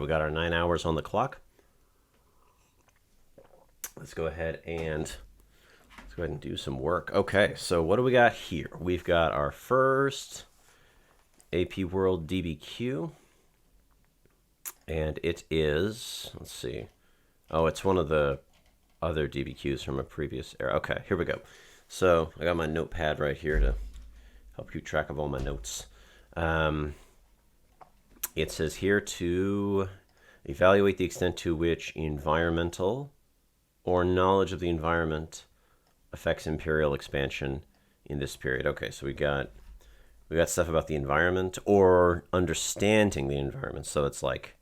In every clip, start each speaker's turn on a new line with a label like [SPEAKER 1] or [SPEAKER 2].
[SPEAKER 1] right, we got our 9 hours on the clock. Let's go ahead and do some work. Okay, so what do we got here? We've got our first AP World DBQ, and it is, let's see. Oh, it's one of the other DBQs from a previous era. Okay, here we go. So I got my notepad right here to help keep track of all my notes. It says here to evaluate the extent to which environmental or knowledge of the environment affects imperial expansion in this period. Okay, so we got stuff about the environment or understanding the environment. So it's like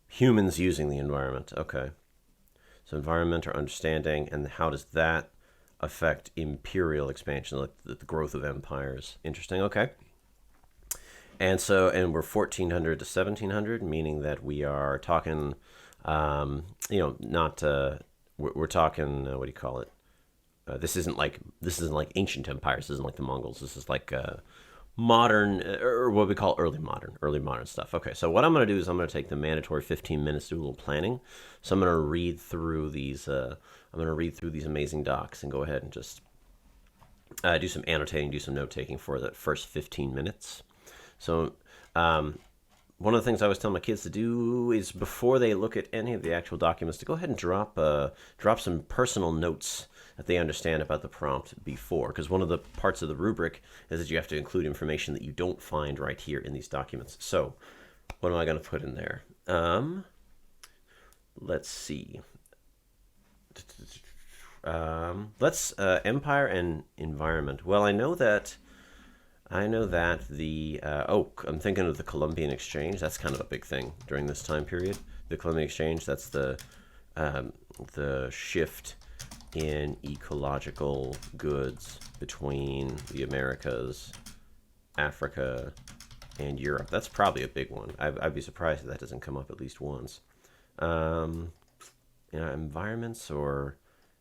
[SPEAKER 1] humans using the environment. Okay. So environment or understanding, and how does that affect imperial expansion, like the growth of empires? Interesting. Okay. And we're 1400 to 1700, meaning that we are talking, not we're talking. What do you call it? This isn't like ancient empires. This isn't like the Mongols. This is like modern, or what we call early modern stuff. Okay, so what I'm going to do is I'm going to take the mandatory 15 minutes to do a little planning. So I'm going to read through these. These amazing docs and go ahead and just do some annotating, do some note taking for the first 15 minutes. So one of the things I always tell my kids to do is, before they look at any of the actual documents, to go ahead and drop some personal notes that they understand about the prompt before, because one of the parts of the rubric is that you have to include information that you don't find right here in these documents. So what am I going to put in there? Let's see. Let's empire and environment. Well, I know that the I'm thinking of the Columbian Exchange. That's kind of a big thing during this time period. The Columbian Exchange, that's the shift in ecological goods between the Americas, Africa, and Europe. That's probably a big one. I'd be surprised if that doesn't come up at least once. Environments or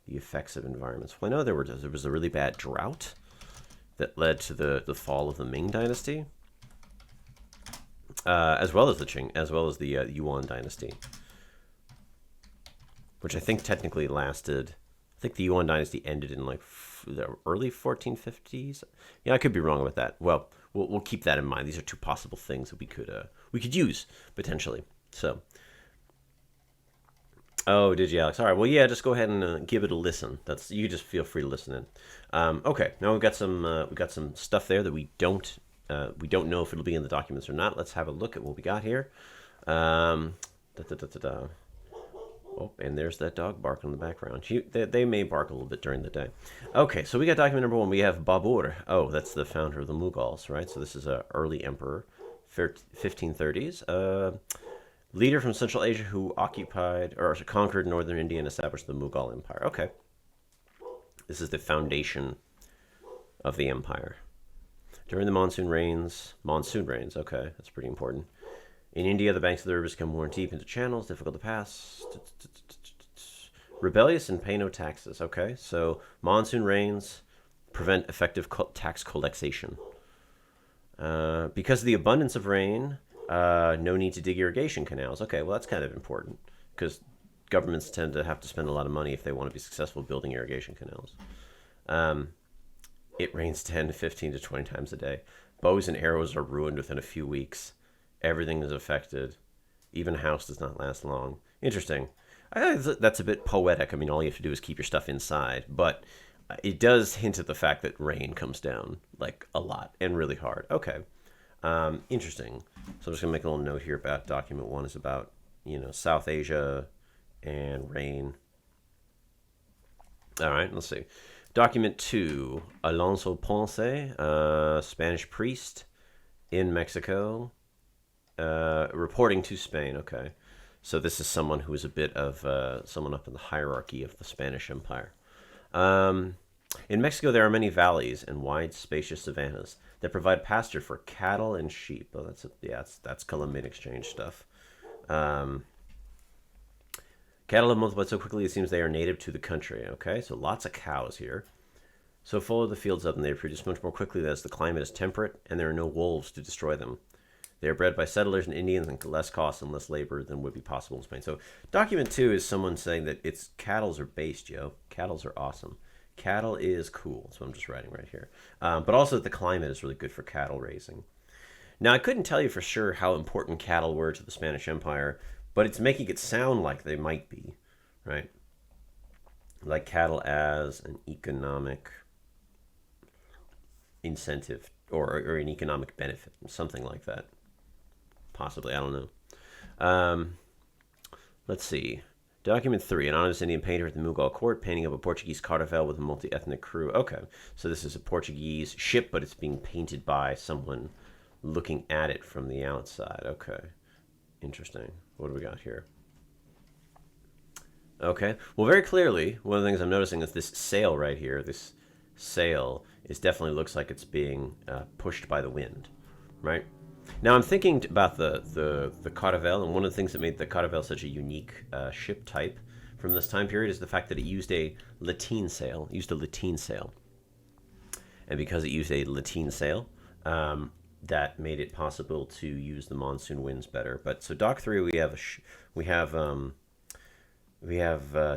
[SPEAKER 1] the effects of environments. Well, I know there was a really bad drought that led to the fall of the Ming Dynasty, as well as the Yuan Dynasty, which I think technically lasted. I think the Yuan Dynasty ended in like the early 1450s. Yeah, I could be wrong about that. Well, we'll keep that in mind. These are two possible things that we could use potentially. So, oh, did you, Alex? All right. Well, yeah. Just go ahead and give it a listen. You just feel free to listen in. Okay. Now we've got some stuff there that we don't know if it'll be in the documents or not. Let's have a look at what we got here. Oh, and there's that dog barking in the background. They may bark a little bit during the day. Okay, so we got document number 1. We have Babur. Oh, that's the founder of the Mughals, right? So this is an early emperor, 1530s. Leader from Central Asia who occupied or conquered northern India and established the Mughal Empire. Okay. This is the foundation of the empire. During the monsoon rains, okay, that's pretty important. In India, the banks of the rivers become worn deep into channels, difficult to pass. Rebellious and pay no taxes. Okay, so monsoon rains prevent effective tax collection. Because of the abundance of rain, no need to dig irrigation canals. Okay, well, that's kind of important because governments tend to have to spend a lot of money if they want to be successful building irrigation canals. It rains 10 to 15 to 20 times a day. Bows and arrows are ruined within a few weeks. Everything is affected. Even a house does not last long. Interesting. I think that's a bit poetic. I mean, all you have to do is keep your stuff inside. But it does hint at the fact that rain comes down, like, a lot and really hard. Okay. Interesting. So I'm just going to make a little note here about document 1 is about, South Asia and rain. All right, let's see. Document 2, Alonso Ponce, Spanish priest in Mexico, reporting to Spain. Okay. So this is someone who is a bit of someone up in the hierarchy of the Spanish Empire. In Mexico, there are many valleys and wide, spacious savannas that provide pasture for cattle and sheep. Oh, that's Columbian Exchange stuff. Cattle have multiplied so quickly it seems they are native to the country. Okay, so lots of cows here. So full of the fields up, and they produce much more quickly as the climate is temperate and there are no wolves to destroy them. They are bred by settlers and Indians and less cost and less labor than would be possible in Spain. So document 2 is someone saying that it's cattles are based, yo. Cattles are awesome. Cattle is cool. That's what I'm just writing right here. But also that the climate is really good for cattle raising. Now, I couldn't tell you for sure how important cattle were to the Spanish Empire, but it's making it sound like they might be, right? Like cattle as an economic incentive or an economic benefit, something like that. Possibly, I don't know. Let's see. Document 3, an honest Indian painter at the Mughal court painting up a Portuguese caravel with a multi-ethnic crew. Okay, so this is a Portuguese ship, but it's being painted by someone looking at it from the outside. Okay, interesting. What do we got here? Okay, well, very clearly, one of the things I'm noticing is this sail right here. This sail definitely looks like it's being pushed by the wind, right? Now I'm thinking about the caravel, and one of the things that made the caravel such a unique ship type from this time period is the fact that it used a lateen sail. And because it used a lateen sail, that made it possible to use the monsoon winds better. But so Doc 3, we have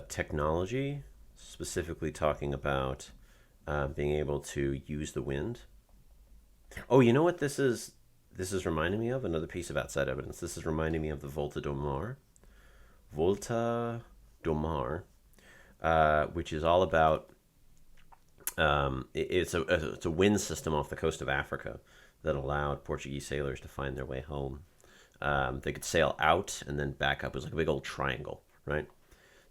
[SPEAKER 1] technology, specifically talking about being able to use the wind. Oh, you know what this is? This is reminding me of another piece of outside evidence. This is reminding me of the Volta do Mar. Volta do Mar, which is all about it's a wind system off the coast of Africa that allowed Portuguese sailors to find their way home. They could sail out and then back up. It was like a big old triangle, right?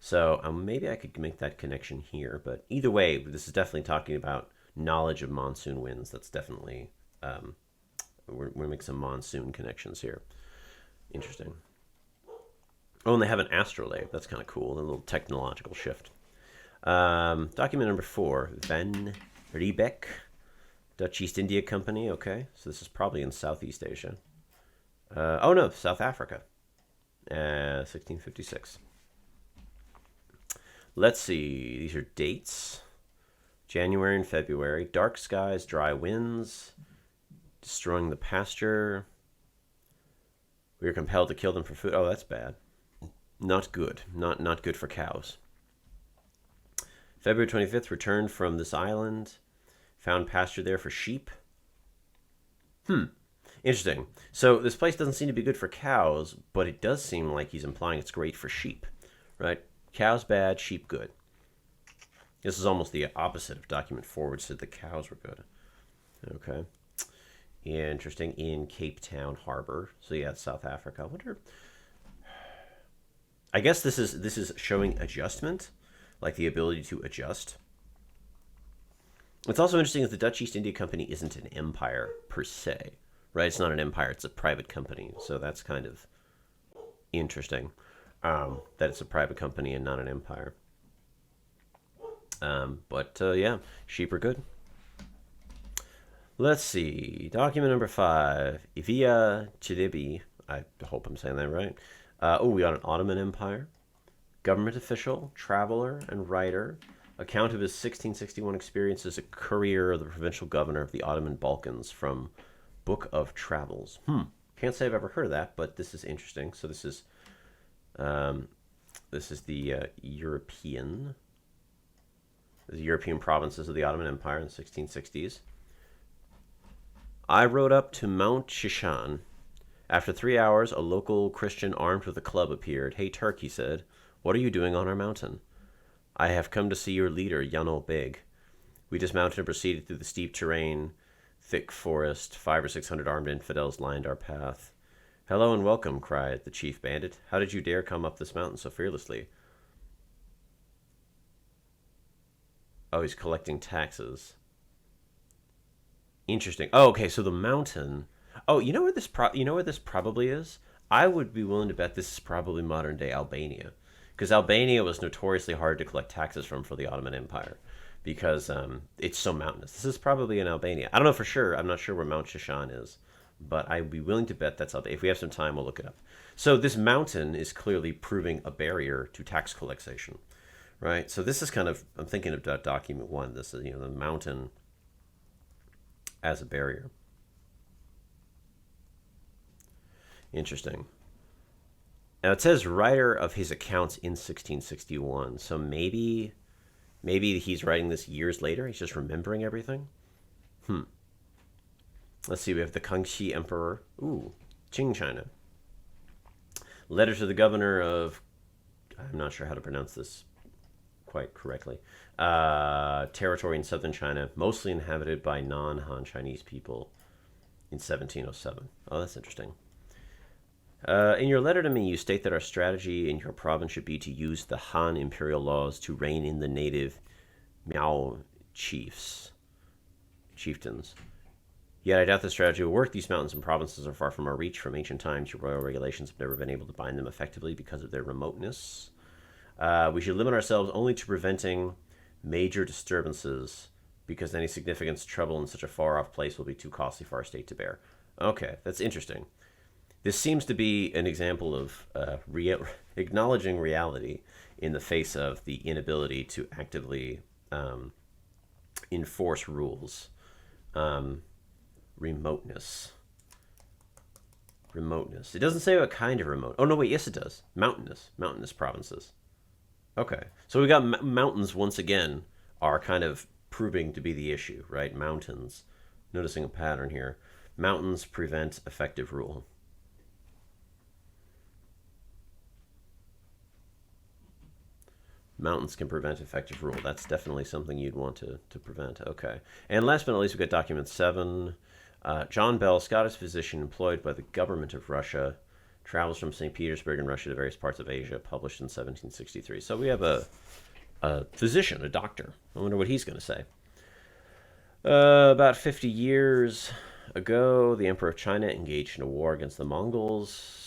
[SPEAKER 1] So maybe I could make that connection here. But either way, this is definitely talking about knowledge of monsoon winds. That's definitely... we're going to make some monsoon connections here. Interesting. Oh, and they have an astrolabe. That's kind of cool. A little technological shift. Document number 4. Van Riebeck, Dutch East India Company. Okay, so this is probably in Southeast Asia. Oh, no, South Africa. 1656. Let's see. These are dates. January and February. Dark skies, dry winds. Destroying the pasture. We are compelled to kill them for food. Oh, that's bad. Not good. Not good for cows. February 25th, returned from this island. Found pasture there for sheep. Interesting. So this place doesn't seem to be good for cows, but it does seem like he's implying it's great for sheep, right? Cows bad, sheep good. This is almost the opposite of document 4, which said the cows were good. Okay. Interesting. In Cape Town Harbor. So yeah, it's South Africa. I wonder. I guess this is showing adjustment, like the ability to adjust. What's also interesting is the Dutch East India Company isn't an empire per se, right? It's not an empire; it's a private company. So that's kind of interesting that it's a private company and not an empire. But yeah, sheep are good. Let's see. Document number 5. Ivia Chidibi. I hope I'm saying that right. We got an Ottoman Empire. Government official, traveler, and writer. Account of his 1661 experience as a courier of the provincial governor of the Ottoman Balkans from Book of Travels. Can't say I've ever heard of that, but this is interesting. So this is the European provinces of the Ottoman Empire in the 1660s. I rode up to Mount Shishan. After 3 hours, a local Christian armed with a club appeared. "Hey, Turk," he said, "what are you doing on our mountain?" "I have come to see your leader, Yano Beg." We dismounted and proceeded through the steep terrain, thick forest. 500 or 600 armed infidels lined our path. "Hello and welcome," cried the chief bandit. "How did you dare come up this mountain so fearlessly?" Oh, he's collecting taxes. Interesting. Oh, okay. So the mountain. Oh, you know where this probably is? I would be willing to bet this is probably modern day Albania, because Albania was notoriously hard to collect taxes from for the Ottoman Empire, because it's so mountainous. This is probably in Albania. I don't know for sure. I'm not sure where Mount Shishan is, but I'd be willing to bet that's Albania. If we have some time, we'll look it up. So this mountain is clearly proving a barrier to tax collection, right? So this is kind of, I'm thinking of document 1. This is, the mountain as a barrier. Interesting. Now it says writer of his accounts in 1661. So maybe he's writing this years later. He's just remembering everything. Let's see. We have the Kangxi Emperor. Ooh, Qing China. Letter to the governor of, I'm not sure how to pronounce this quite correctly, territory in southern China, mostly inhabited by non-Han Chinese people in 1707. Oh, that's interesting. In your letter to me, you state that our strategy in your province should be to use the Han imperial laws to rein in the native Miao chieftains. Yet I doubt the strategy will work. These mountains and provinces are far from our reach. From ancient times, your royal regulations have never been able to bind them effectively because of their remoteness. We should limit ourselves only to preventing major disturbances, because any significant trouble in such a far-off place will be too costly for our state to bear. Okay, that's interesting. This seems to be an example of acknowledging reality in the face of the inability to actively enforce rules. Remoteness. It doesn't say what kind of remote. Oh, no, wait, yes it does. Mountainous provinces. Okay, so we got mountains once again are kind of proving to be the issue, right? Mountains. Noticing a pattern here. Mountains prevent effective rule. Mountains can prevent effective rule. That's definitely something you'd want to prevent. Okay. And last but not least, we've got document 7. John Bell, Scottish physician employed by the government of Russia, travels from St. Petersburg in Russia to various parts of Asia, published in 1763. So we have a physician, a doctor. I wonder what he's going to say. About 50 years ago, the Emperor of China engaged in a war against the Mongols.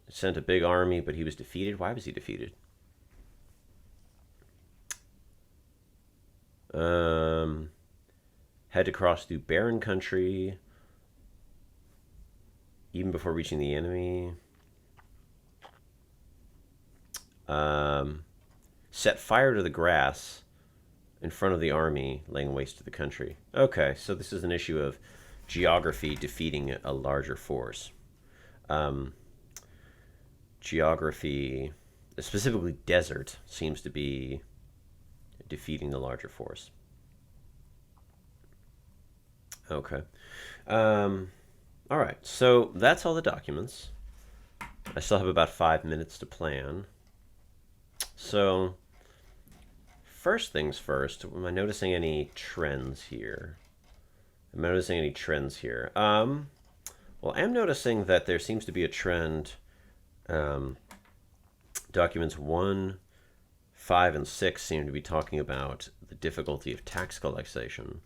[SPEAKER 1] Sent a big army, but he was defeated. Why was he defeated? Had to cross through barren country even before reaching the enemy. Set fire to the grass in front of the army, laying waste to the country. Okay, so this is an issue of geography defeating a larger force. Geography, specifically desert, seems to be defeating the larger force. Okay. All right, so that's all the documents. I still have about 5 minutes to plan. So, first things first, am I noticing any trends here? Well, I'm noticing that there seems to be a trend. Documents 1, 5, and 6 seem to be talking about the difficulty of tax collection.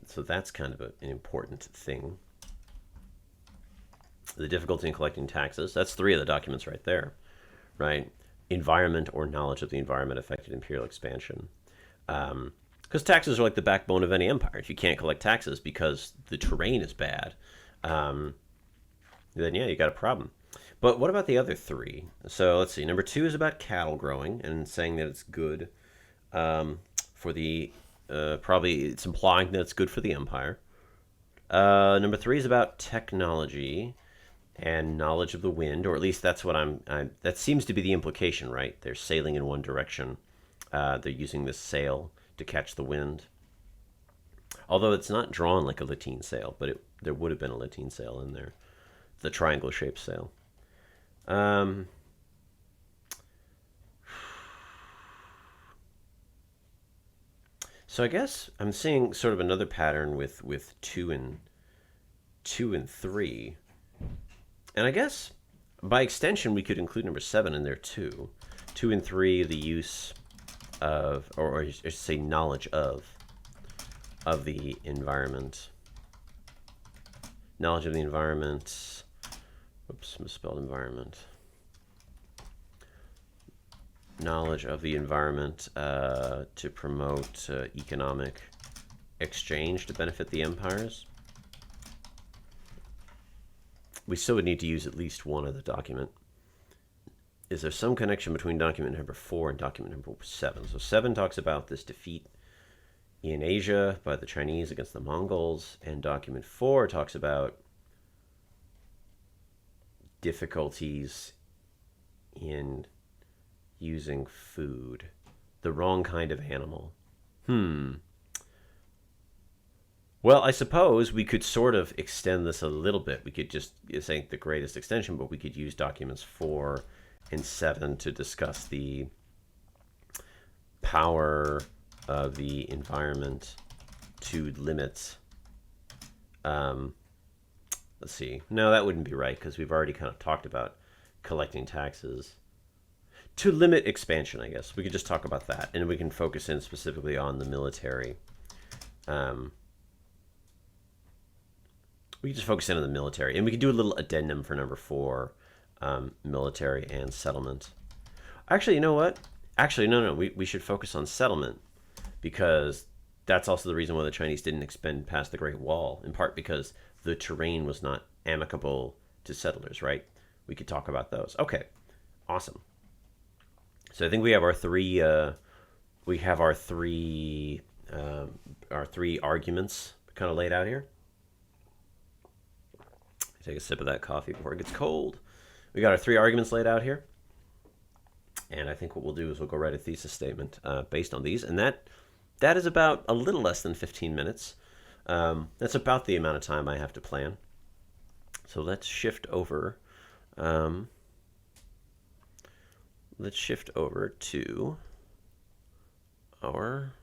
[SPEAKER 1] So that's kind of an important thing. The difficulty in collecting taxes. That's 3 of the documents right there, right? Environment or knowledge of the environment affected imperial expansion. Because taxes are like the backbone of any empire. If you can't collect taxes because the terrain is bad, then yeah, you got a problem. But what about the other 3? So let's see. Number 2 is about cattle growing and saying that it's good for the... probably it's implying that it's good for the empire. Number 3 is about technology and knowledge of the wind, or at least that's what that seems to be the implication, right? They're sailing in one direction. They're using this sail to catch the wind. Although it's not drawn like a lateen sail, but there would have been a lateen sail in there. The triangle-shaped sail. So I guess I'm seeing sort of another pattern with 2 and 3. And I guess by extension we could include number 7 in there too. 2 and 3, the use of, or I should say knowledge of the environment. Knowledge of the environment. Oops, misspelled environment. Knowledge of the environment to promote economic exchange to benefit the empires. We still would need to use at least one of the document. Is there some connection between document number 4 and document number 7? So 7 talks about this defeat in Asia by the Chinese against the Mongols. And document 4 talks about difficulties in using food. The wrong kind of animal. Well, I suppose we could sort of extend this a little bit. We could just, this ain't the greatest extension, but we could use documents 4 and 7 to discuss the power of the environment to limit. Let's see. No, that wouldn't be right because we've already kind of talked about collecting taxes. To limit expansion, I guess. We could just talk about that, and we can focus in specifically on the military. We can just focus in on the military, and we can do a little addendum for number 4, military and settlement. Actually, you know what? Actually, no. We should focus on settlement because that's also the reason why the Chinese didn't expand past the Great Wall, in part because the terrain was not amicable to settlers, right? We could talk about those. Okay, awesome. So I think we have our three arguments kind of laid out here. Take a sip of that coffee before it gets cold. We got our 3 arguments laid out here. And I think what we'll do is we'll go write a thesis statement based on these. And that is about a little less than 15 minutes. That's about the amount of time I have to plan. So let's shift over. Let's shift over to our...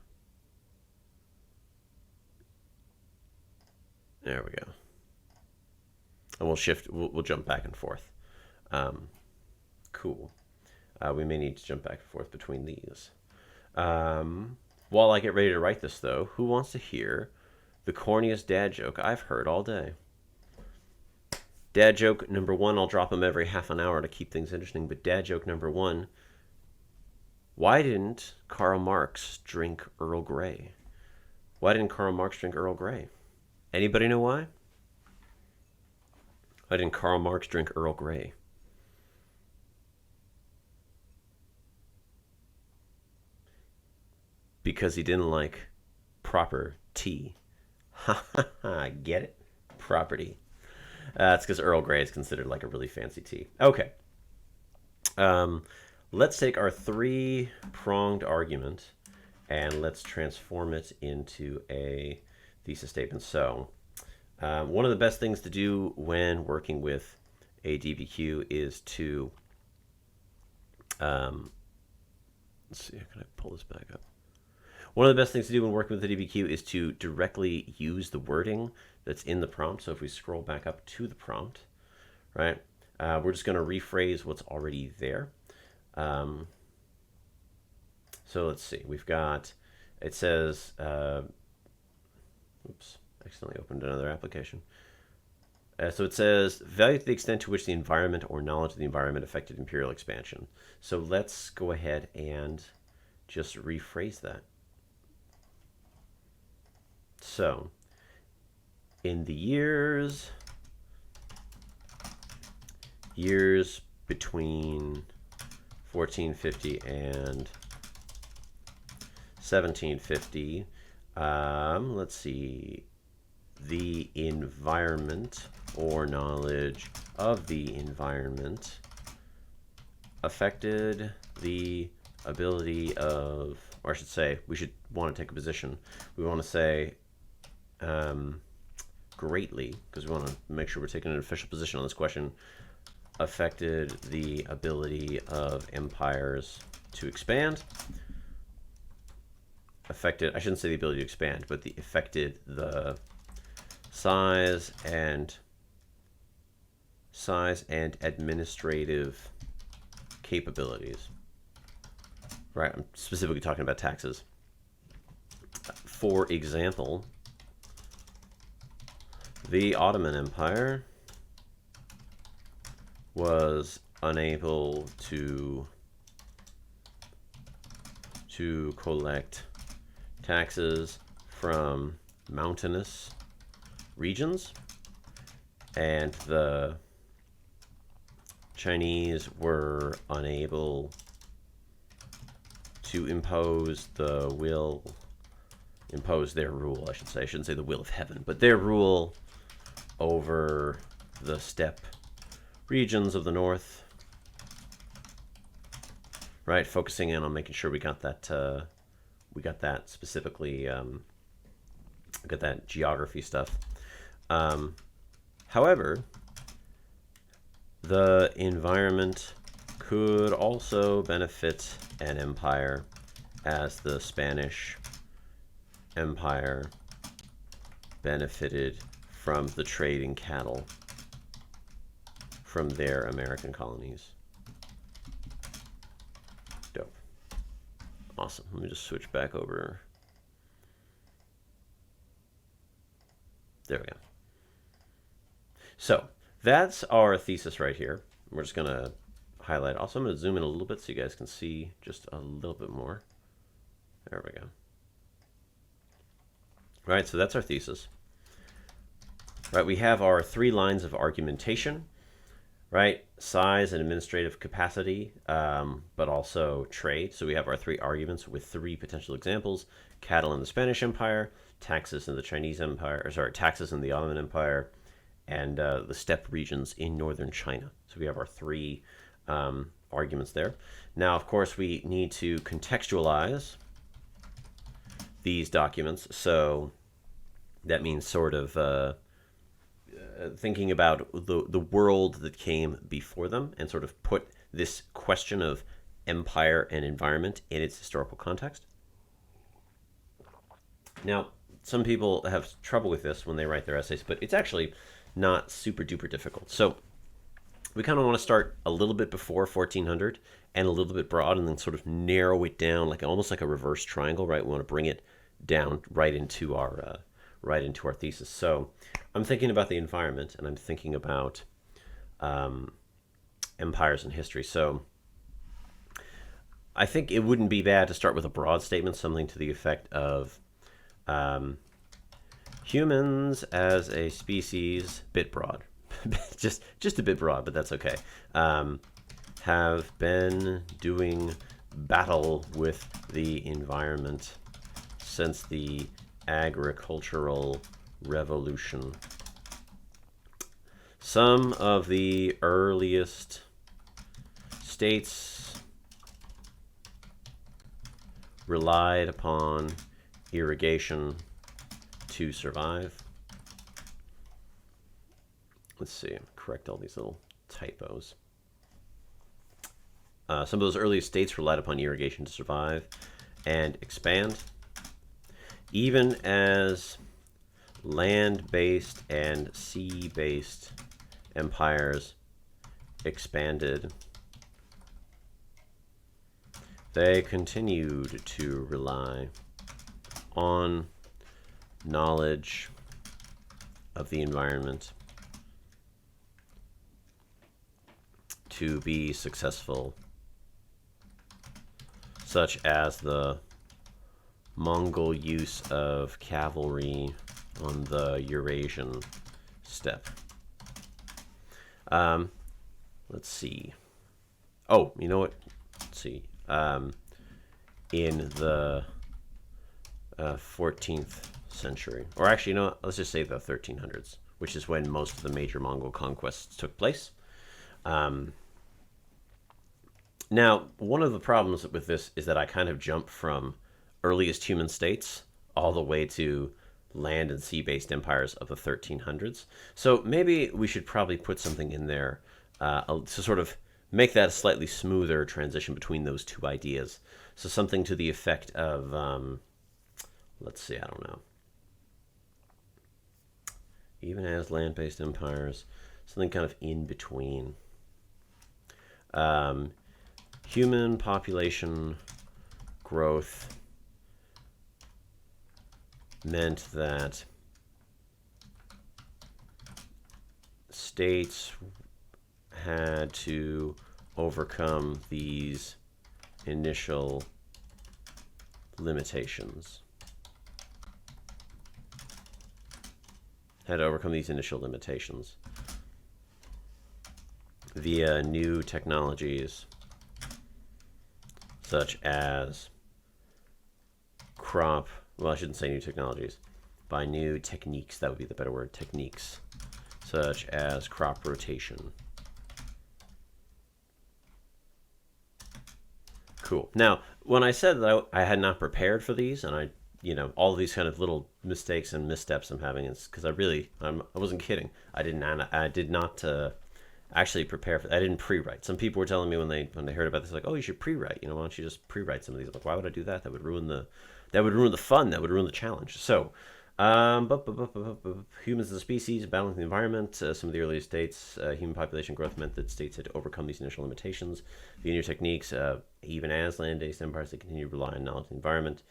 [SPEAKER 1] There we go. And we'll jump back and forth. Cool. We may need to jump back and forth between these. While I get ready to write this, though, who wants to hear the corniest dad joke I've heard all day? Dad joke number 1, I'll drop them every half an hour to keep things interesting, but dad joke number 1, why didn't Karl Marx drink Earl Grey? Why didn't Karl Marx drink Earl Grey? Anybody know why? Why didn't Karl Marx drink Earl Grey? Because he didn't like proper tea. Ha ha ha, get it? Property. It's because Earl Grey is considered like a really fancy tea. Okay. Let's take our 3-pronged argument and let's transform it into a thesis statement. So, one of the best things to do when working with a DBQ is to, let's see, how can I pull this back up? One of the best things to do when working with the DBQ is to directly use the wording that's in the prompt. So if we scroll back up to the prompt, right, we're just going to rephrase what's already there. So let's see. We've got, it says, oops, accidentally opened another application. So it says, value to the extent to which the environment or knowledge of the environment affected imperial expansion. So let's go ahead and just rephrase that. So, in the years between 1450 and 1750, let's see, the environment or knowledge of the environment affected the ability of, or I should say, we should want to take a position. We want to say greatly, because we want to make sure we're taking an official position on this question, affected the ability of empires to expand. Affected, I shouldn't say the ability to expand, but the affected the size and administrative capabilities. Right, I'm specifically talking about taxes. For example, the Ottoman Empire was unable to collect taxes from mountainous regions, and the Chinese were unable to impose the will impose their rule, I should say. I shouldn't say the will of heaven, but their rule over the steppe regions of the north, right? Focusing in on making sure we got that specifically, got that geography stuff. However, the environment could also benefit an empire, as the Spanish Empire benefited from the trade in cattle from their American colonies. Dope. Awesome. Let me just switch back over. There we go. So that's our thesis right here. We're just going to highlight. Also, I'm going to zoom in a little bit so you guys can see just a little bit more. There we go. All right, so that's our thesis. Right, we have our 3 lines of argumentation, right? Size and administrative capacity, but also trade. So we have our 3 arguments with 3 potential examples: cattle in the Spanish Empire, taxes in the Chinese Empire, or sorry, taxes in the Ottoman Empire, and the steppe regions in northern China. So we have our 3 arguments there. Now, of course, we need to contextualize these documents. So that means sort of thinking about the world that came before them and sort of put this question of empire and environment in its historical context. Now, some people have trouble with this when they write their essays, but it's actually not super duper difficult. So we kind of want to start a little bit before 1400 and a little bit broad, and then sort of narrow it down, like almost like a reverse triangle, right? We want to bring it down right into our thesis. So I'm thinking about the environment, and I'm thinking about empires and history. So I think it wouldn't be bad to start with a broad statement, something to the effect of humans as a species, bit broad, just a bit broad, but that's okay, have been doing battle with the environment since the agricultural revolution. Some of the earliest states relied upon irrigation to survive. Let's see, correct all these little typos. Some of those earliest states relied upon irrigation to survive and expand, even as land-based and sea-based empires expanded. They continued to rely on knowledge of the environment to be successful, such as the Mongol use of cavalry on the Eurasian steppe. Let's see. Oh, you know what? Let's see. In the 14th century, or actually, you know what? Let's just say the 1300s, which is when most of the major Mongol conquests took place. Now, one of the problems with this is that I kind of jump from earliest human states all the way to land and sea-based empires of the 1300s. So maybe we should probably put something in there to sort of make that a slightly smoother transition between those 2 ideas. So something to the effect of, let's see, I don't know. Even as land-based empires, something kind of in between. Human population growth meant that states had to overcome these initial limitations. Via new technologies such as crop well, I shouldn't say new technologies. By new techniques, that would be the better word, techniques, such as crop rotation. Cool. Now, when I said that I had not prepared for these, and all of these kind of little mistakes and missteps I'm having, is because I wasn't kidding. I did not actually prepare for. I didn't pre-write. Some people were telling me when they heard about this, like, oh, you should pre-write. Why don't you just pre-write some of these? I'm like, why would I do that? That would ruin the fun. That would ruin the challenge. So, humans as a species, balancing the environment. Some of the earliest states, human population growth meant that states had to overcome these initial limitations. The new techniques, even as land-based empires, they continue to rely on knowledge of the environment.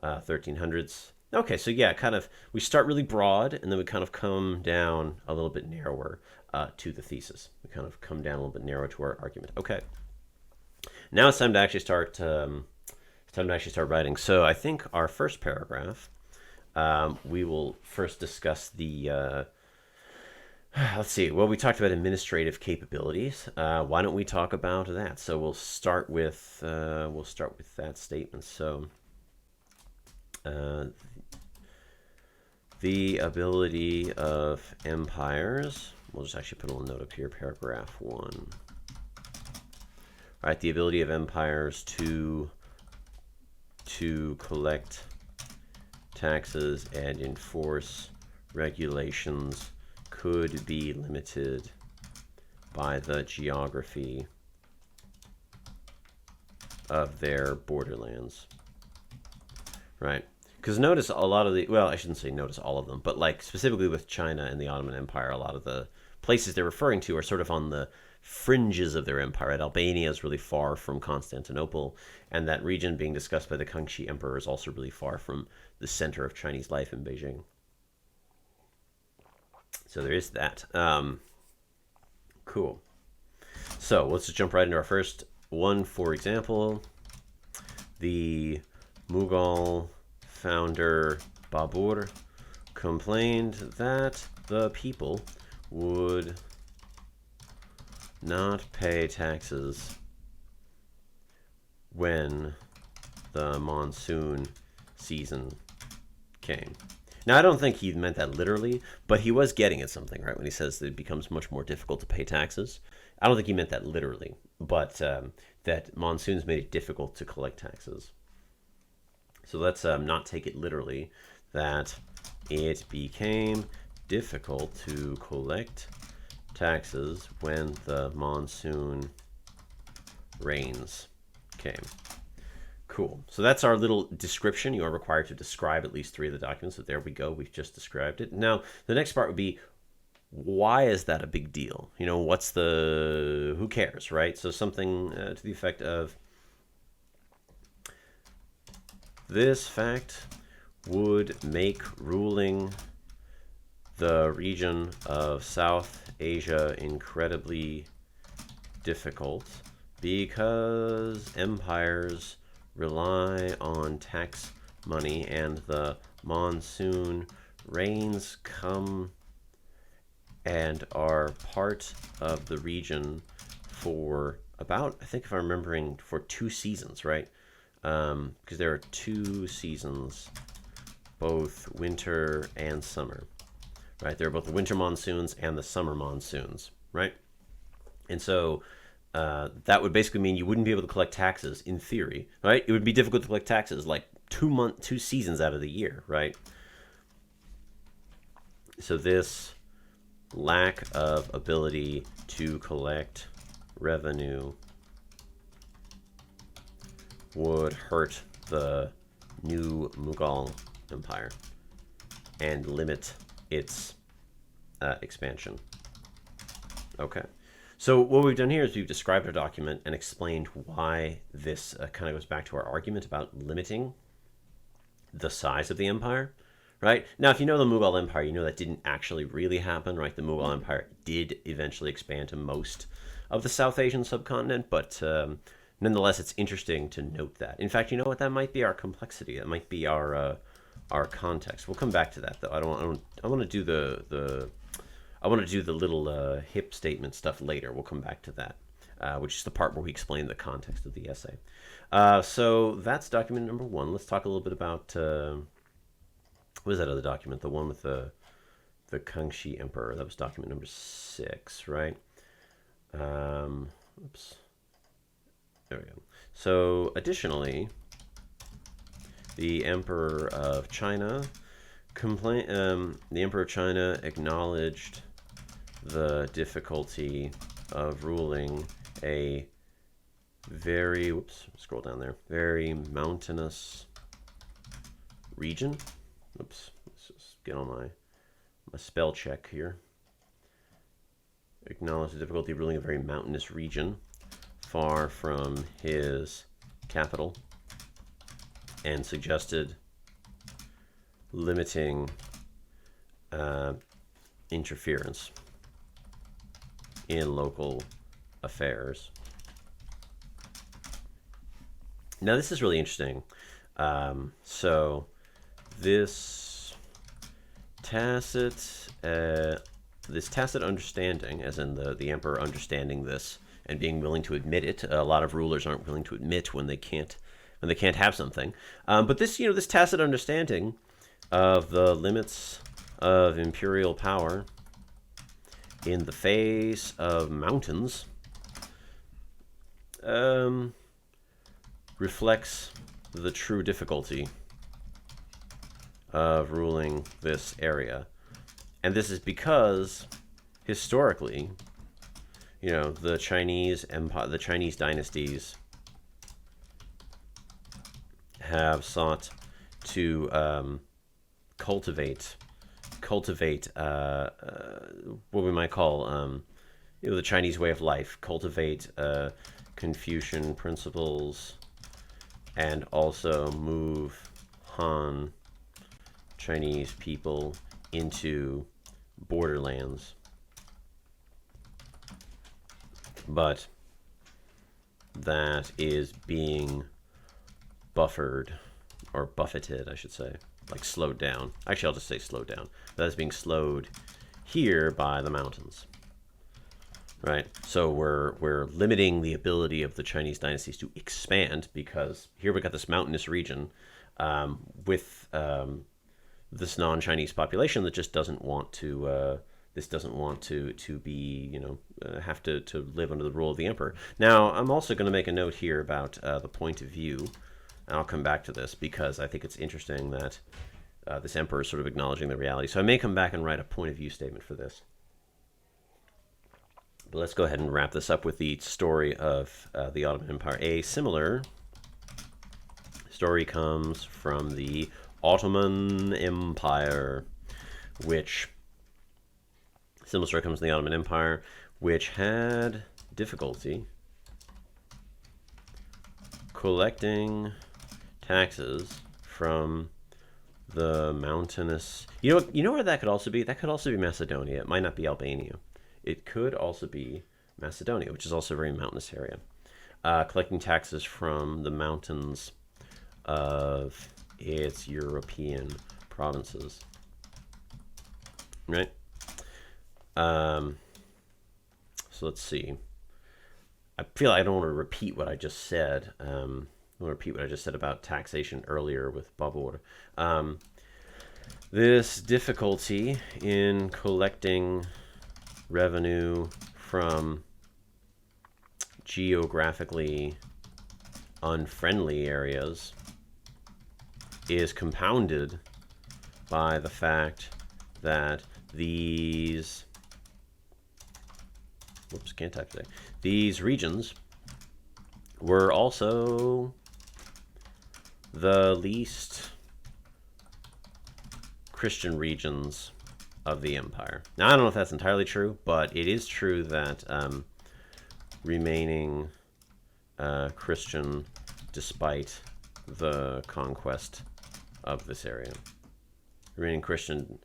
[SPEAKER 1] 1300s. Okay, so yeah, kind of we start really broad, and then we kind of come down a little bit narrower to the thesis. We kind of come down a little bit narrower to our argument. Okay, now it's time to actually start. Writing. So I think our first paragraph, we will first discuss the. Let's see. Well, we talked about administrative capabilities. Why don't we talk about that? So we'll start with that statement. So. The ability of empires, we'll just actually put a little note up here, paragraph 1. All right, the ability of empires to collect taxes and enforce regulations could be limited by the geography of their borderlands. Right. Because notice a lot of the, well, I shouldn't say notice all of them, but like specifically with China and the Ottoman Empire, a lot of the places they're referring to are sort of on the fringes of their empire. Right? Albania is really far from Constantinople, and that region being discussed by the Kangxi Emperor is also really far from the center of Chinese life in Beijing. So there is that. Cool. So let's just jump right into our first one. For example, the Mughal founder Babur complained that the people would not pay taxes when the monsoon season came. Now, I don't think he meant that literally, but he was getting at something, right? When he says that it becomes much more difficult to pay taxes. I don't think he meant that literally, but that monsoons made it difficult to collect taxes. So let's not take it literally, that it became difficult to collect taxes when the monsoon rains came. Cool. So that's our little description. You are required to describe at least 3 of the documents. So there we go. We've just described it. Now, the next part would be, why is that a big deal? Who cares, right? So something to the effect of, this fact would make ruling the region of South Asia incredibly difficult because empires rely on tax money and the monsoon rains come and are part of the region for about, I think if I'm remembering, for 2 seasons, right? Because there are 2 seasons, both winter and summer, right? There are both the winter monsoons and the summer monsoons, right? And so that would basically mean you wouldn't be able to collect taxes in theory, right? It would be difficult to collect taxes like 2 seasons out of the year, right? So this lack of ability to collect revenue would hurt the new Mughal Empire and limit its expansion. Okay. So what we've done here is we've described our document and explained why this kind of goes back to our argument about limiting the size of the empire, right? Now, if you know the Mughal Empire, you know that didn't actually really happen, right? The Mughal Empire did eventually expand to most of the South Asian subcontinent, but nonetheless, it's interesting to note that. In fact, you know what? That might be our complexity. That might be our context. We'll come back to that, though. I want to do the little HIPP statement stuff later. We'll come back to that, which is the part where we explain the context of the essay. So that's document number 1. Let's talk a little bit about what was that other document? The one with the Kangxi Emperor. That was document number 6, right? Oops. There we go. So additionally, the Emperor of China the Emperor of China acknowledged the difficulty of ruling a very, scroll down there, very mountainous region. Oops, let's just get on my spell check here. Acknowledged the difficulty of ruling a very mountainous region far from his capital, and suggested limiting interference in local affairs. Now, this is really interesting. So this tacit understanding, as in the emperor understanding this and being willing to admit it. A lot of rulers aren't willing to admit when they can't have something. But this, this tacit understanding of the limits of imperial power in the face of mountains reflects the true difficulty of ruling this area. And this is because historically, the Chinese empire, the Chinese dynasties have sought to cultivate what we might call the Chinese way of life, cultivate Confucian principles, and also move Han Chinese people into borderlands. But that is being buffered, or buffeted, I should say, like slowed down. Actually, I'll just say slowed down. That is being slowed here by the mountains, right? So we're limiting the ability of the Chinese dynasties to expand, because here we got this mountainous region with this non-Chinese population that just doesn't want to. This doesn't want to be, have to live under the rule of the emperor. Now, I'm also going to make a note here about the point of view. And I'll come back to this because I think it's interesting that this emperor is sort of acknowledging the reality. So I may come back and write a point of view statement for this. But let's go ahead and wrap this up with the story of the Ottoman Empire. A similar story comes from the Ottoman Empire, which had difficulty collecting taxes from the mountainous. You know where that could also be? That could also be Macedonia. It might not be Albania. It could also be Macedonia, which is also a very mountainous area. Collecting taxes from the mountains of its European provinces. Right? So let's see. I feel like I don't want to repeat what I just said. I want to repeat what I just said about taxation earlier with bubble water. This difficulty in collecting revenue from geographically unfriendly areas is compounded by the fact that these regions were also the least Christian regions of the empire. Now, I don't know if that's entirely true, but it is true that remaining Christian despite the conquest of this area. Remaining Christian.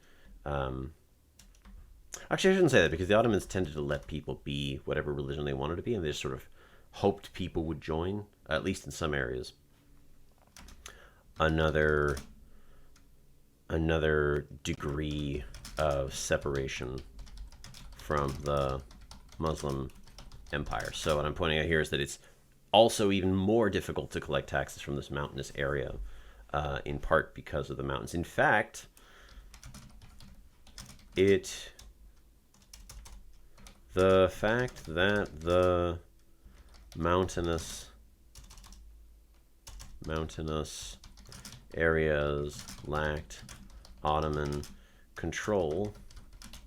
[SPEAKER 1] Actually, I shouldn't say that, because the Ottomans tended to let people be whatever religion they wanted to be, and they just sort of hoped people would join, at least in some areas. Another degree of separation from the Muslim empire. So what I'm pointing out here is that it's also even more difficult to collect taxes from this mountainous area, in part because of the mountains. In fact, the fact that the mountainous areas lacked Ottoman control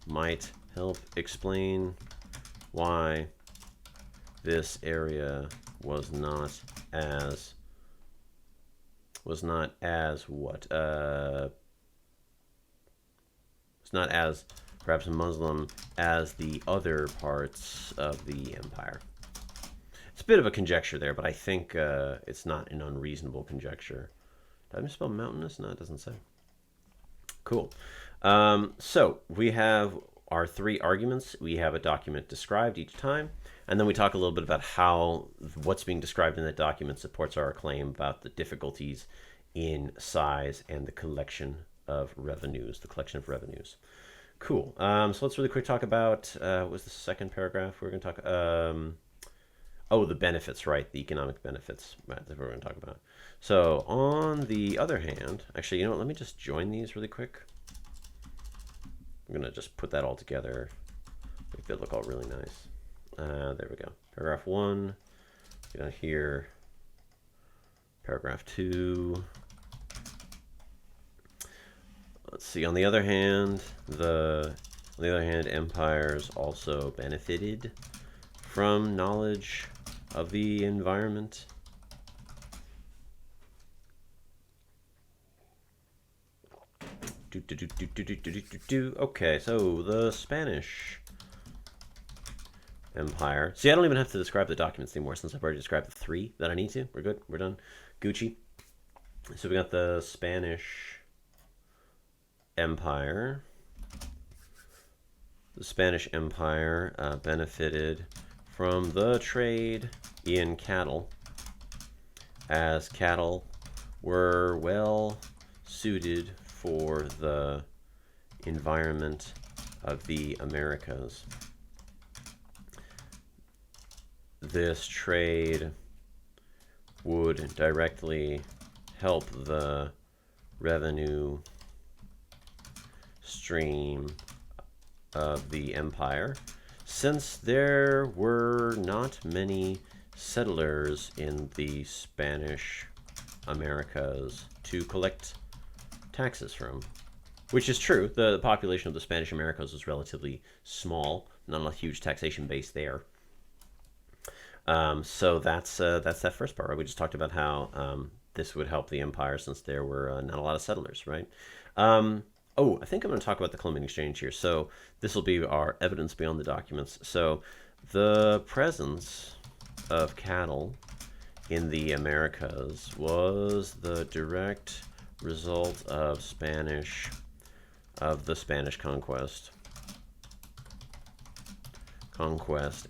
[SPEAKER 1] might help explain why this area was not as perhaps Muslim as the other parts of the empire. It's a bit of a conjecture there, but I think it's not an unreasonable conjecture. Did I misspell mountainous? No, it doesn't say. Cool. So we have our three arguments. We have a document described each time, and then we talk a little bit about how what's being described in that document supports our claim about the difficulties in size and the collection of revenues, Cool. So let's really quick talk about, what was the second paragraph we were going to talk oh, the benefits, right? The economic benefits, right? That's what we're going to talk about. So on the other hand, actually, you know what? Let me just join these really quick. I'm going to just put that all together. Make that look all really nice. There we go. Paragraph 1, get down here. Paragraph 2. Let's see. On the other hand, empires also benefited from knowledge of the environment. Okay, so the Spanish Empire. See, I don't even have to describe the documents anymore since I've already described the three that I need to. We're good. We're done. Gucci. So we got the Spanish Empire. The Spanish Empire benefited from the trade in cattle, as cattle were well suited for the environment of the Americas. This trade would directly help the revenue stream of the empire, since there were not many settlers in the Spanish Americas to collect taxes from. Which is true. The population of the Spanish Americas was relatively small, not a huge taxation base there. So that's that first part, right? We just talked about how this would help the empire since there were not a lot of settlers, right? Oh, I think I'm going to talk about the Columbian Exchange here. So this will be our evidence beyond the documents. So the presence of cattle in the Americas was the direct result of the Spanish conquest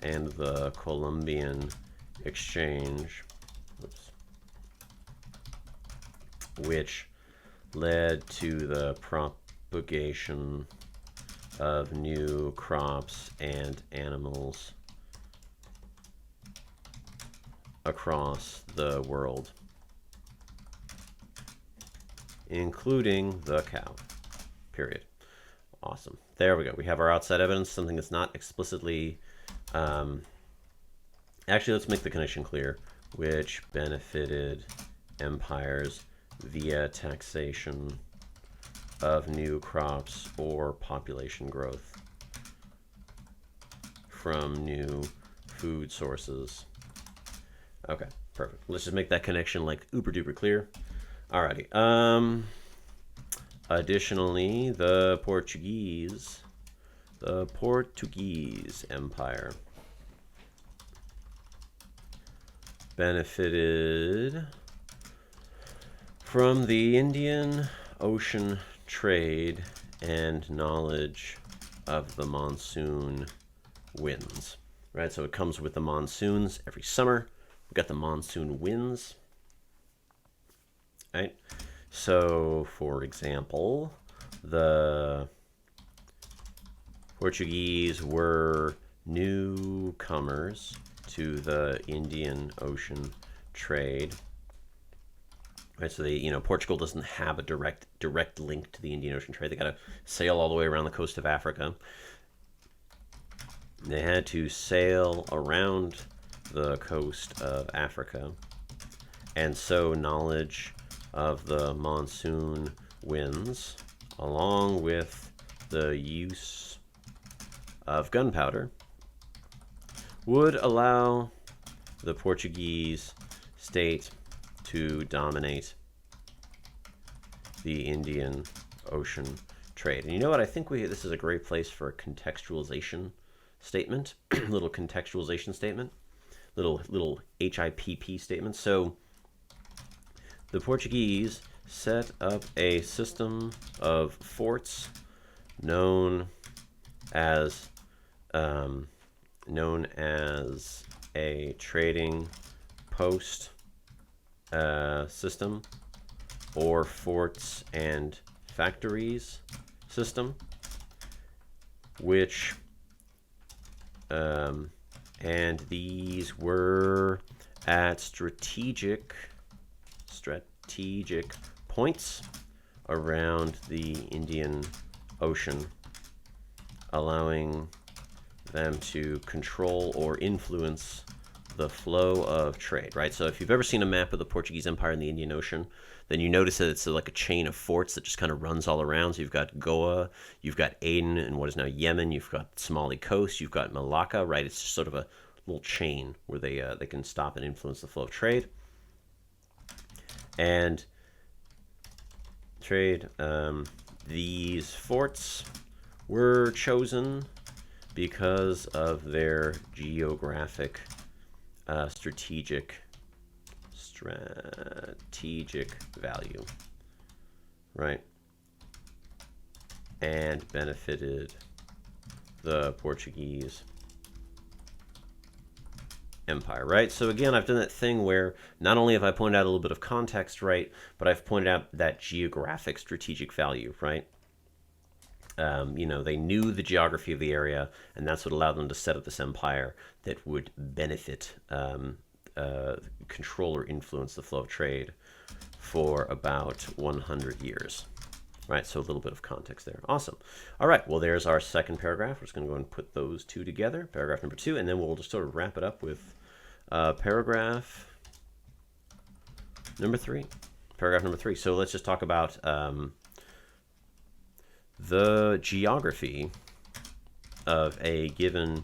[SPEAKER 1] and the Columbian Exchange, which led to the propagation of new crops and animals across the world, including the cow. Period. Awesome. There we go. We have our outside evidence, something that's not explicitly... actually, let's make the connection clear. Which benefited empires via taxation of new crops or population growth from new food sources. Okay, perfect. Let's just make that connection like uber duper clear. Alrighty. Additionally, the Portuguese Empire benefited from the Indian Ocean trade and knowledge of the monsoon winds. Right, so it comes with the monsoons every summer. We've got the monsoon winds. Right. So, for example, the Portuguese were newcomers to the Indian Ocean trade Right, so Portugal doesn't have a direct link to the Indian Ocean trade. They got to sail all the way around the coast of Africa. They had to sail around the coast of Africa and sow knowledge of the monsoon winds, along with the use of gunpowder, would allow the Portuguese state to dominate the Indian Ocean trade. And you know what? I think this is a great place for a contextualization statement, little contextualization statement, little HIPP statement. So the Portuguese set up a system of forts known as a trading post system, or forts and factories system, which and these were at strategic points around the Indian Ocean, allowing them to control or influence the flow of trade, right? So if you've ever seen a map of the Portuguese Empire in the Indian Ocean, then you notice that it's like a chain of forts that just kind of runs all around. So you've got Goa, you've got Aden and what is now Yemen, you've got Somali coast, you've got Malacca, right? It's just sort of a little chain where they can stop and influence the flow of trade. And these forts were chosen because of their geographic strategic value, right? And benefited the Portuguese Empire, right? So again, I've done that thing where not only have I pointed out a little bit of context, right, but I've pointed out that geographic strategic value, right? They knew the geography of the area, and that's what allowed them to set up this empire that would benefit, control or influence the flow of trade for about 100 years. Right, so a little bit of context there. Awesome. All right, well, there's our second paragraph. We're just going to go and put those two together, paragraph number 2, and then we'll just sort of wrap it up with paragraph number 3. Paragraph number 3. So let's just talk about the geography of a given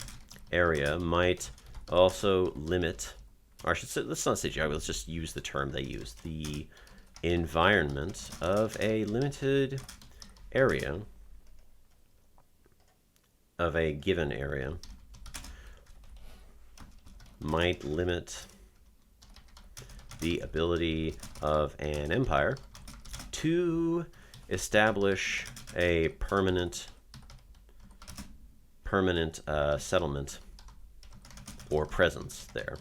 [SPEAKER 1] area might also limit, or I should say, let's not say geography, let's just use the term they use. The environment of a limited area, of a given area, might limit the ability of an empire to establish a permanent settlement or presence there.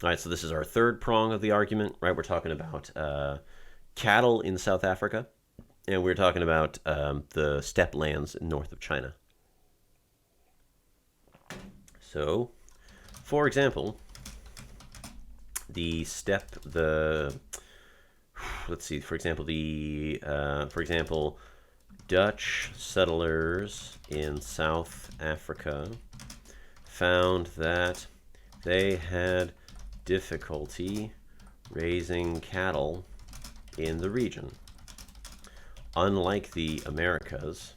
[SPEAKER 1] All right, so this is our third prong of the argument, right? We're talking about cattle in South Africa, and we're talking about the steppe lands north of China. So, for example, Dutch settlers in South Africa found that they had difficulty raising cattle in the region. Unlike the Americas,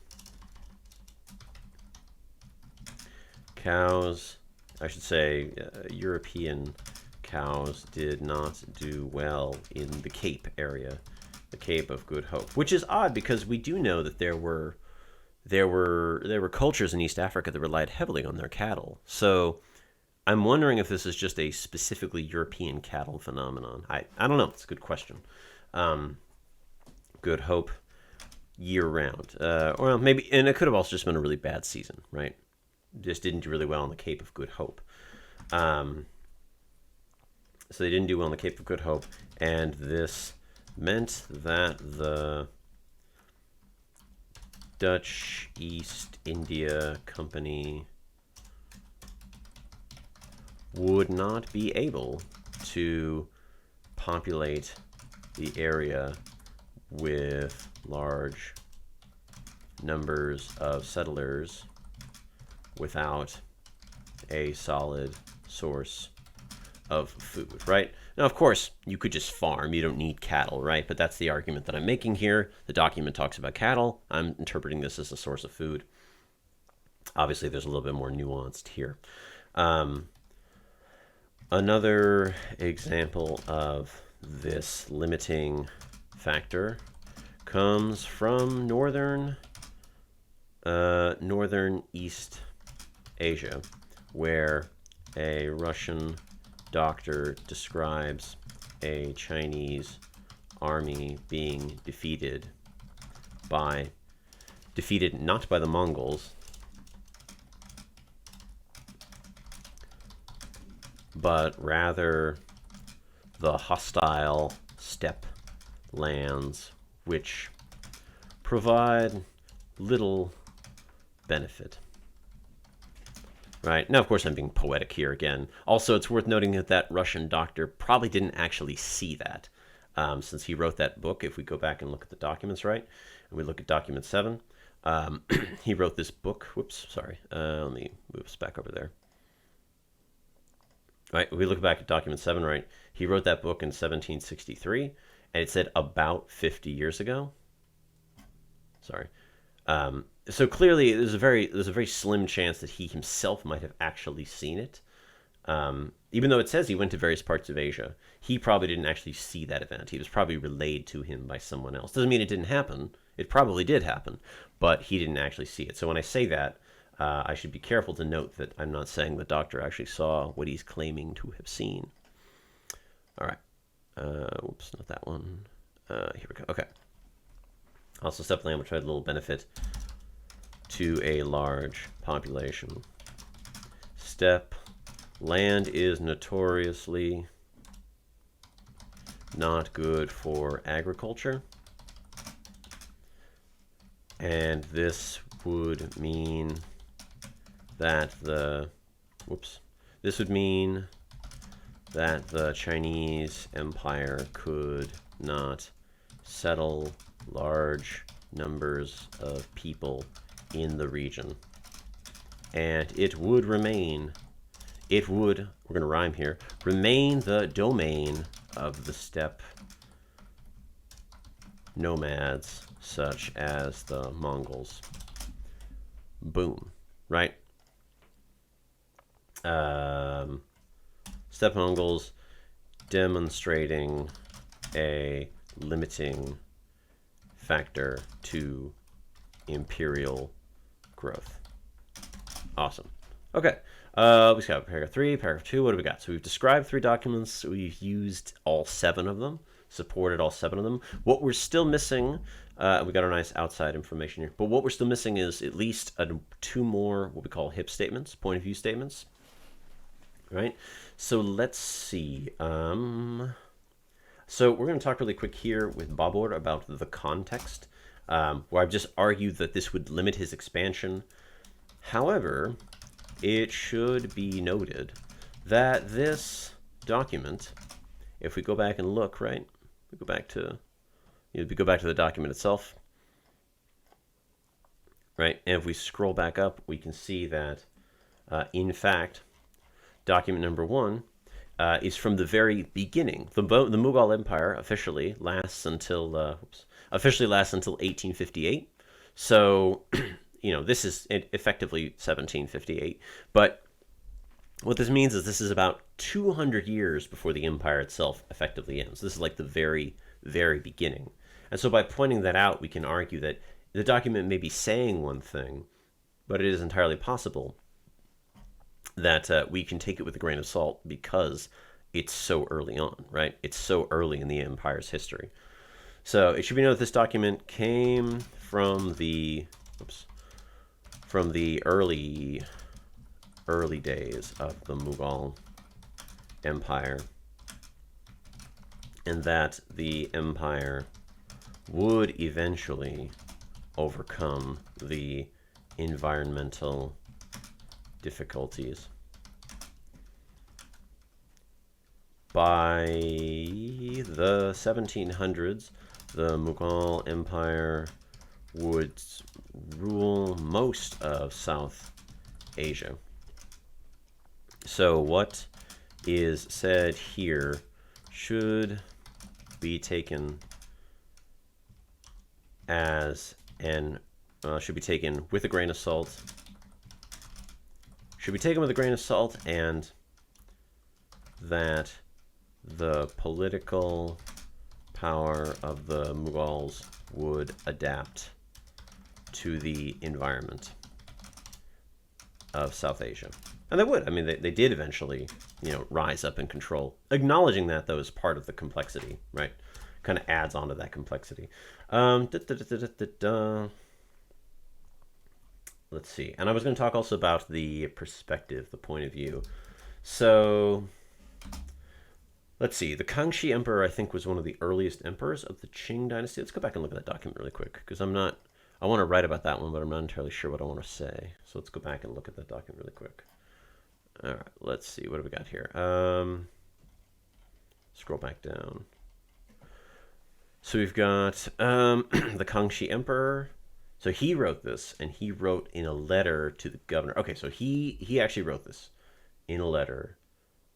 [SPEAKER 1] European cows did not do well in the Cape area, the Cape of Good Hope, which is odd because we do know that there were cultures in East Africa that relied heavily on their cattle. So I'm wondering if this is just a specifically European cattle phenomenon. I don't know. It's a good question. Good Hope year round. Or maybe, and it could have also just been a really bad season, right? Just didn't do really well on the Cape of Good Hope. So they didn't do well on the Cape of Good Hope, and this meant that the Dutch East India Company would not be able to populate the area with large numbers of settlers without a solid source of food, right? Now, of course, you could just farm. You don't need cattle, right? But that's the argument that I'm making here. The document talks about cattle. I'm interpreting this as a source of food. Obviously, there's a little bit more nuanced here. Another example of this limiting factor comes from northern East Asia, where a Russian doctor describes a Chinese army being defeated not by the Mongols, but rather the hostile steppe lands, which provide little benefit. Right. Now, of course, I'm being poetic here again. Also, it's worth noting that that Russian doctor probably didn't actually see that, since he wrote that book. If we go back and look at the documents, right, and we look at document 7, he wrote this book. Whoops, sorry. Let me move us back over there. Right, we look back at document 7, right? He wrote that book in 1763, and it said about 50 years ago. Sorry. So clearly, there's a very slim chance that he himself might have actually seen it. Even though it says he went to various parts of Asia, he probably didn't actually see that event. He was probably relayed to him by someone else. Doesn't mean it didn't happen. It probably did happen, but he didn't actually see it. So when I say that, I should be careful to note that I'm not saying the doctor actually saw what he's claiming to have seen. All right. Whoops, not that one. Here we go. Okay. Also, steppe land, which had little benefit to a large population. Steppe land is notoriously not good for agriculture, and this would mean that the Chinese Empire could not settle large numbers of people in the region, and it would remain, we're going to rhyme here, remain the domain of the steppe nomads such as the Mongols. Boom, right? Steppe Mongols demonstrating a limiting factor to imperial growth. Awesome. Okay. We got paragraph 3, paragraph 2. What do we got? So we've described 3 documents. We've used all 7 of them, supported all 7 of them. What we're still missing, we got our nice outside information here, but what we're still missing is at least 2 more what we call HIPP statements, point of view statements. Right? So let's see. So we're going to talk really quick here with Babur about the context, where I've just argued that this would limit his expansion. However, it should be noted that this document, if we go back and look, right, we go back to the document itself, right, and if we scroll back up, we can see that, in fact, document number 1 is from the very beginning. The Mughal Empire officially lasts until 1858. So, this is effectively 1758. But what this means is this is about 200 years before the empire itself effectively ends. This is like the very, very beginning. And so by pointing that out, we can argue that the document may be saying one thing, but it is entirely possible that we can take it with a grain of salt because it's so early on, right? It's so early in the empire's history. So it should be noted this document came from the early days of the Mughal Empire, and that the empire would eventually overcome the environmental difficulties by the 1700s, the Mughal Empire would rule most of South Asia. So what is said here should be taken as should be taken with a grain of salt. Should be taken with a grain of salt, and that the political power of the Mughals would adapt to the environment of South Asia. And they would. I mean, they did eventually, rise up and control. Acknowledging that, though, is part of the complexity, right? Kind of adds on to that complexity. Let's see. And I was going to talk also about the perspective, the point of view. So let's see. The Kangxi Emperor, I think, was one of the earliest emperors of the Qing dynasty. Let's go back and look at that document really quick, because I want to write about that one, but I'm not entirely sure what I want to say. So let's go back and look at that document really quick. All right, let's see. What do we got here? Scroll back down. So we've got the Kangxi Emperor. So he wrote this, and he wrote in a letter to the governor. Okay, so he actually wrote this in a letter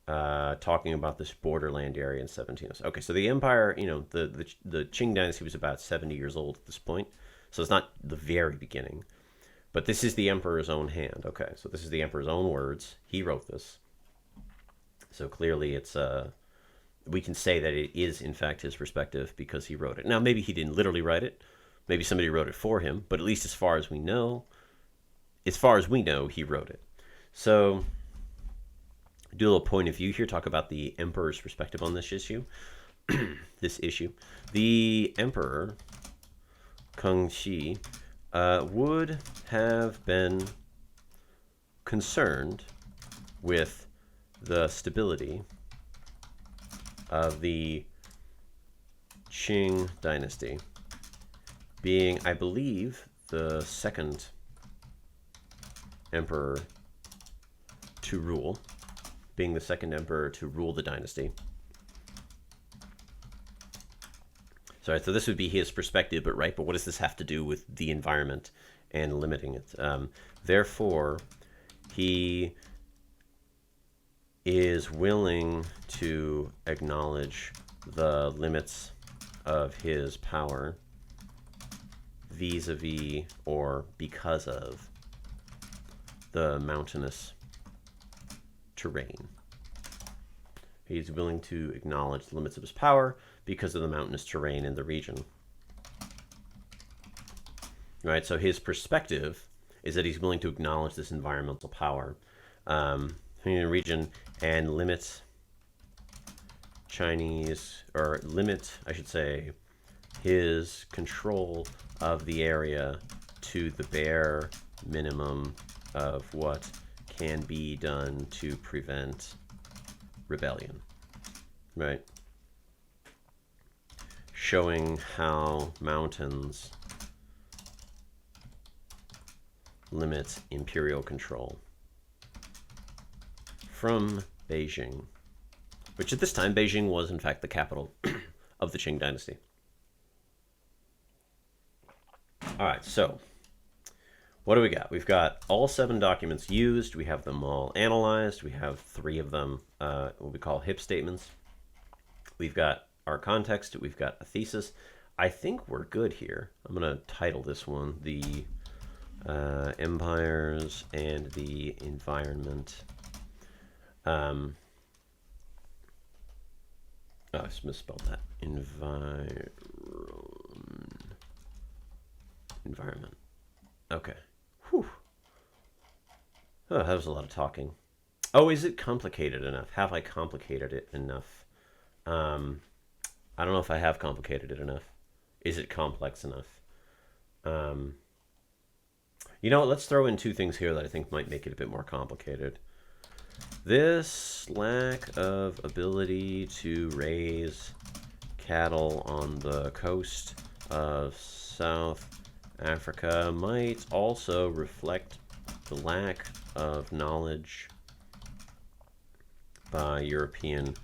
[SPEAKER 1] talking about this borderland area in 1706. Okay, so the empire, the Qing dynasty was about 70 years old at this point. So it's not the very beginning. But this is the emperor's own hand. Okay, so this is the emperor's own words. He wrote this. So clearly it's we can say that it is, in fact, his perspective because he wrote it. Now, maybe he didn't literally write it. Maybe somebody wrote it for him. But at least as far as we know, he wrote it. So do a little point of view here. Talk about the emperor's perspective on this issue. The emperor, Kangxi, would have been concerned with the stability of the Qing dynasty, being, I believe, the second emperor to rule, the dynasty. Sorry, so this would be his perspective, but what does this have to do with the environment and limiting it? Therefore, he is willing to acknowledge the limits of his power vis-a-vis or because of the mountainous terrain. He's willing to acknowledge the limits of his power because of the mountainous terrain in the region. Right, so his perspective is that he's willing to acknowledge this environmental power in the region and limit his control of the area to the bare minimum of what can be done to prevent rebellion, right? Showing how mountains limit imperial control from Beijing, which at this time, Beijing was in fact the capital of the Qing dynasty. All right, so what do we got? We've got all 7 documents used. We have them all analyzed. We have 3 of them, what we call HIPP statements. We've got our context. We've got a thesis. I think we're good here. I'm going to title this one the Empires and the Environment. I just misspelled that. Environment. Okay. Whew. Oh, that was a lot of talking. Oh, is it complicated enough? Have I complicated it enough? I don't know if I have complicated it enough. Is it complex enough? Let's throw in 2 things here that I think might make it a bit more complicated. This lack of ability to raise cattle on the coast of South Africa might also reflect the lack of knowledge by European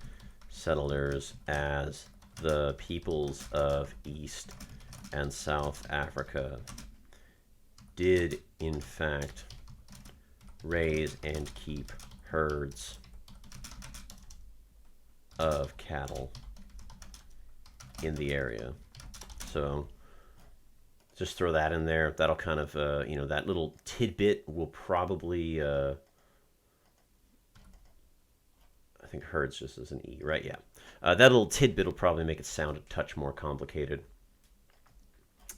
[SPEAKER 1] settlers as the peoples of East and South Africa did in fact raise and keep herds of cattle in the area. So just throw that in there. That'll kind of, that little tidbit will probably, I think herds just as an E, right? Yeah. That little tidbit will probably make it sound a touch more complicated.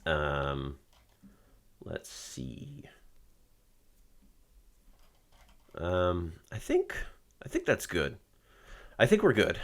[SPEAKER 1] Let's see. I think that's good. I think we're good.